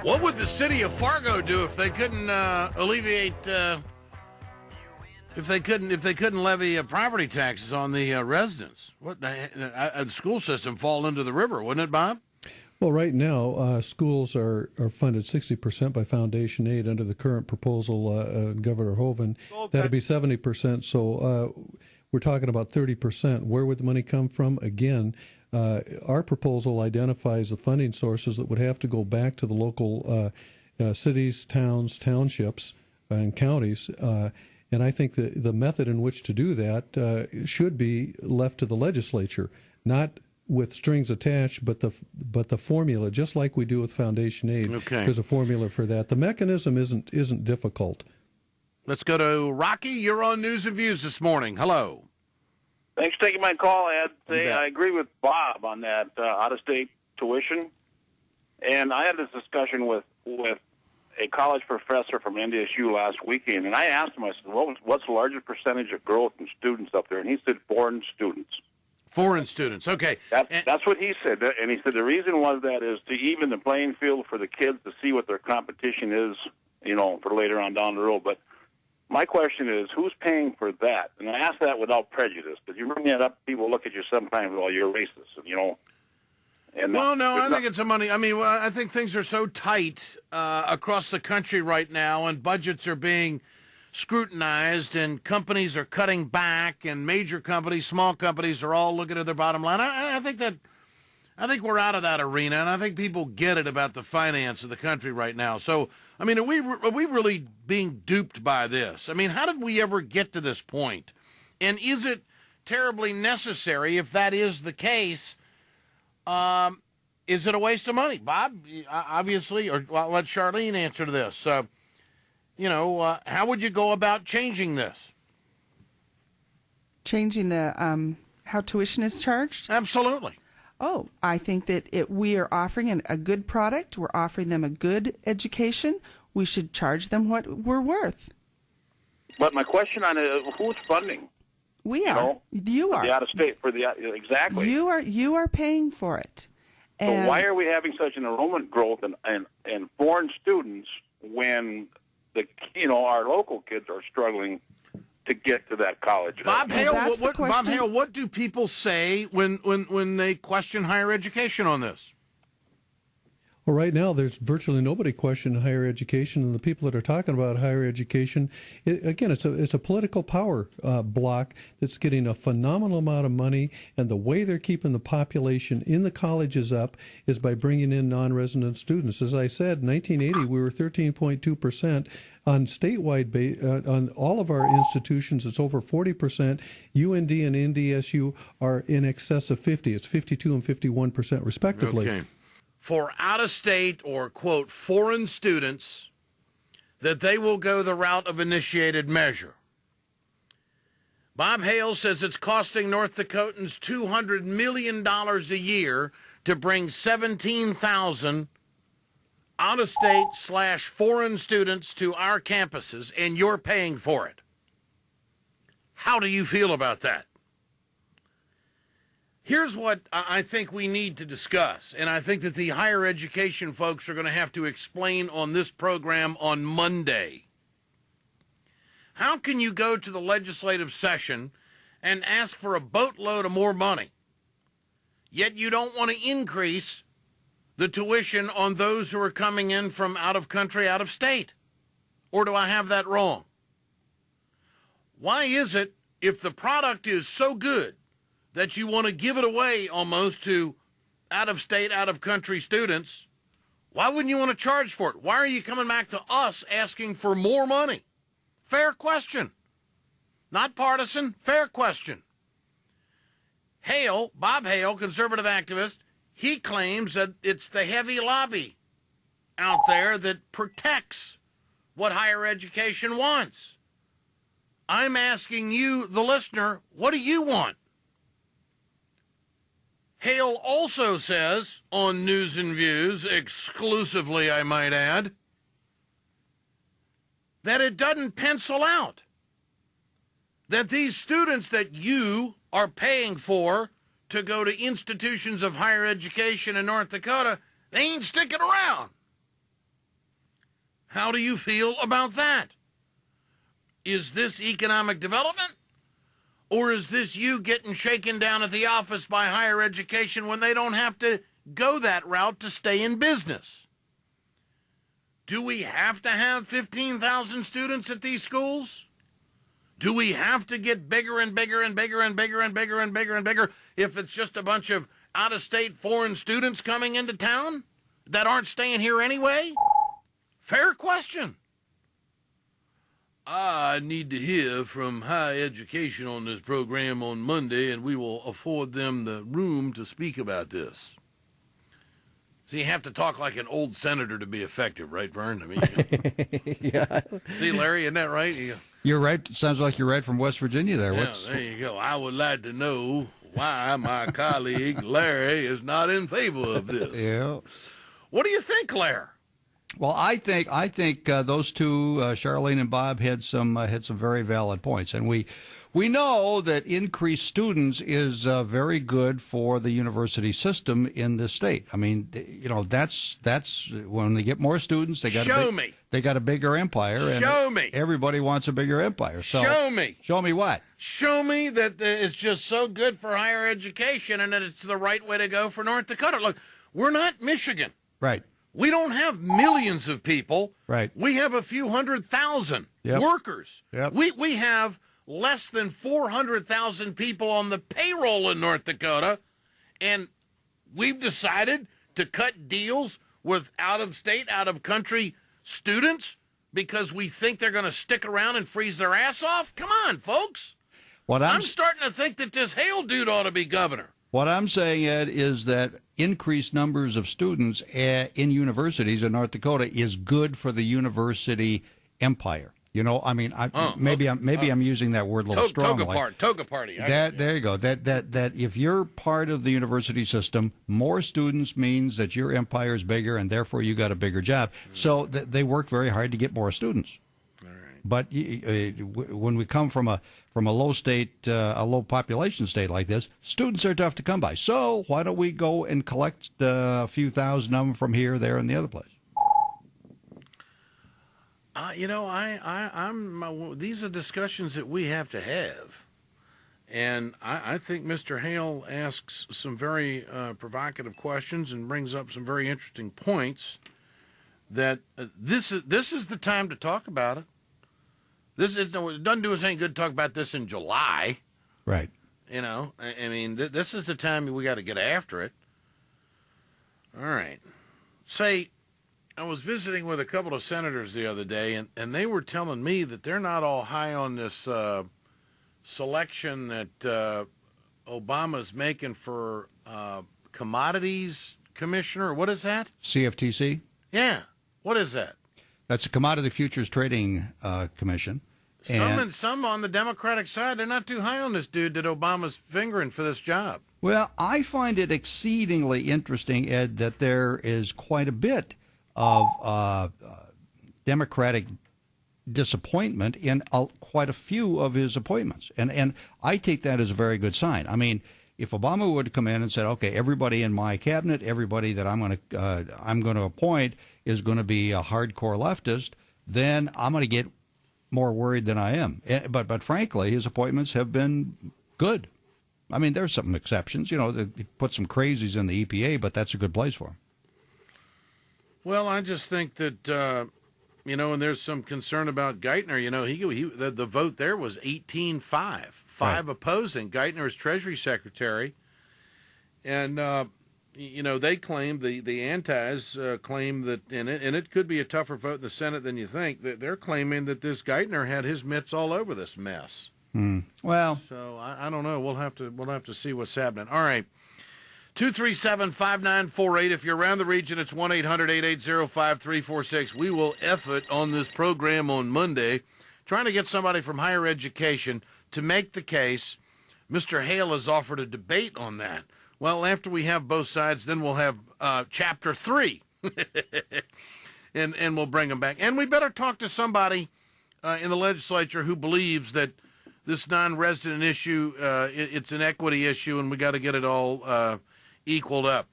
What would the city of Fargo do if they couldn't alleviate, if they couldn't levy property taxes on the residents? What the school system fall into the river, wouldn't it, Bob? Well, right now, schools are funded 60% by foundation aid under the current proposal, Governor Hoeven. Okay. That'd be 70%. So we're talking about 30%. Where would the money come from? Again, our proposal identifies the funding sources that would have to go back to the local cities, towns, townships, and counties. And I think the method in which to do that should be left to the legislature, not with strings attached, but the formula, just like we do with foundation aid. Okay. There's a formula for that. The mechanism isn't difficult. Let's go to Rocky. You're on News and Views this morning. Hello. Thanks for taking my call, Ed. I agree with Bob on that out-of-state tuition. And I had this discussion with a college professor from NDSU last weekend, and I asked him, I said, what's the largest percentage of growth in students up there? And he said foreign students. Foreign students, okay. That's what he said. And he said the reason was that is to even the playing field for the kids to see what their competition is, for later on down the road. But my question is, who's paying for that? And I ask that without prejudice, because you bring that up, people look at you sometimes, well, you're racist, And well, no, I think it's a money. I mean, I think things are so tight across the country right now, and budgets are being scrutinized, and companies are cutting back, and major companies, small companies are all looking at their bottom line. I think we're out of that arena, and I think people get it about the finance of the country right now. So, I mean, are we really being duped by this? I mean, how did we ever get to this point? And is it terribly necessary? If that is the case, is it a waste of money? Bob, obviously, or well, let Charlene answer to this. How would you go about changing this? Changing the how tuition is charged? Absolutely. Oh, I think that we are offering a good product. We're offering them a good education. We should charge them what we're worth. But my question on it, who's funding? We are. You are. The out-of-state exactly. You are paying for it. And so why are we having such an enrollment growth in foreign students when our local kids are struggling to get to that college? Bob Hale, what do people say when they question higher education on this? Well, right now, there's virtually nobody questioning higher education, and the people that are talking about higher education, it's a political power block that's getting a phenomenal amount of money, and the way they're keeping the population in the colleges up is by bringing in non-resident students. As I said, in 1980, we were 13.2%. On statewide, on all of our institutions, it's over 40%. UND and NDSU are in excess of 50. It's 52 and 51% respectively. Okay. For out-of-state or, quote, foreign students, that they will go the route of initiated measure. Bob Hale says it's costing North Dakotans $200 million a year to bring 17,000 out-of-state/foreign students to our campuses, and you're paying for it. How do you feel about that? Here's what I think we need to discuss, and I think that the higher education folks are going to have to explain on this program on Monday. How can you go to the legislative session and ask for a boatload of more money, yet you don't want to increase the tuition on those who are coming in from out of country, out of state? Or do I have that wrong? Why is it, if the product is so good that you want to give it away almost to out-of-state, out-of-country students, why wouldn't you want to charge for it? Why are you coming back to us asking for more money? Fair question. Not partisan, fair question. Hale, Bob Hale, conservative activist, he claims that it's the heavy lobby out there that protects what higher education wants. I'm asking you, the listener, what do you want? Hale also says on News and Views, exclusively I might add, that it doesn't pencil out. That these students that you are paying for to go to institutions of higher education in North Dakota, they ain't sticking around. How do you feel about that? Is this economic development? Or is this you getting shaken down at the office by higher education when they don't have to go that route to stay in business? Do we have to have 15,000 students at these schools? Do we have to get bigger and bigger and bigger and bigger and bigger and bigger and bigger if it's just a bunch of out-of-state foreign students coming into town that aren't staying here anyway? Fair question. I need to hear from higher education on this program on Monday, and we will afford them the room to speak about this. So you have to talk like an old senator to be effective, right, Vern? I mean, Yeah. see, Larry, isn't that right? You're right. Sounds like you're right from West Virginia there. Yeah, there you go. I would like to know why my colleague Larry is not in favor of this. Yeah. What do you think, Larry? Well, I think those two, Charlene and Bob, had some very valid points, and we know that increased students is very good for the university system in the state. I mean, you know, that's when they get more students, they got they got a bigger empire. And everybody wants a bigger empire. So Show me what? Show me that it's just so good for higher education and that it's the right way to go for North Dakota. Look, we're not Michigan. Right. We don't have millions of people. Right. We have a few 100,000 workers. Yep. We have less than 400,000 people on the payroll in North Dakota, and we've decided to cut deals with out-of-state, out-of-country students because we think they're going to stick around and freeze their ass off? Come on, folks. I'm starting to think that this Hale dude ought to be governor. What I'm saying, Ed, is that increased numbers of students in universities in North Dakota is good for the university empire. You know, I mean, I'm using that word a little strongly. Toga party. There you go. That if you're part of the university system, more students means that your empire is bigger, and therefore you got a bigger job. So they work very hard to get more students. But when we come from a low population state like this, students are tough to come by. So why don't we go and collect a few thousand of them from here, there, and the other place? You know, these are discussions that we have to have, and I think Mr. Hale asks some very provocative questions and brings up some very interesting points. That this is the time to talk about it. It doesn't do us any good to talk about this in July. Right. You know, I mean, this is the time we got to get after it. All right. Say, I was visiting with a couple of senators the other day, and they were telling me that they're not all high on this selection that Obama's making for commodities commissioner. What is that? CFTC? Yeah. What is that? That's a Commodity Futures Trading Commission. Some on the Democratic side, they're not too high on this dude that Obama's fingering for this job. Well, I find it exceedingly interesting, Ed, that there is quite a bit of Democratic disappointment in quite a few of his appointments. And I take that as a very good sign. I mean, if Obama would come in and said, okay, everybody in my cabinet, everybody that I'm going to appoint is going to be a hardcore leftist, then I'm going to get more worried than I am. But frankly, his appointments have been good. I mean, there's some exceptions. You know, he put some crazies in the EPA, but that's a good place for him. Well, I just think that, you know, and there's some concern about Geithner. You know, the vote there was 18-5, five opposing. Geithner is Treasury Secretary. And, you know, they claim, the antis claim that, and it could be a tougher vote in the Senate than you think, that they're claiming that this Geithner had his mitts all over this mess. Well, so I don't know. We'll have to see what's happening. All right. 237-5948. If you're around the region, it's 1-800-880-5346. We will effort on this program on Monday, trying to get somebody from higher education to make the case. Mr. Hale has offered a debate on that. Well, after we have both sides, then we'll have Chapter 3, and we'll bring them back. And we better talk to somebody in the legislature who believes that this non-resident issue, it's an equity issue, and we got to get it all equaled up.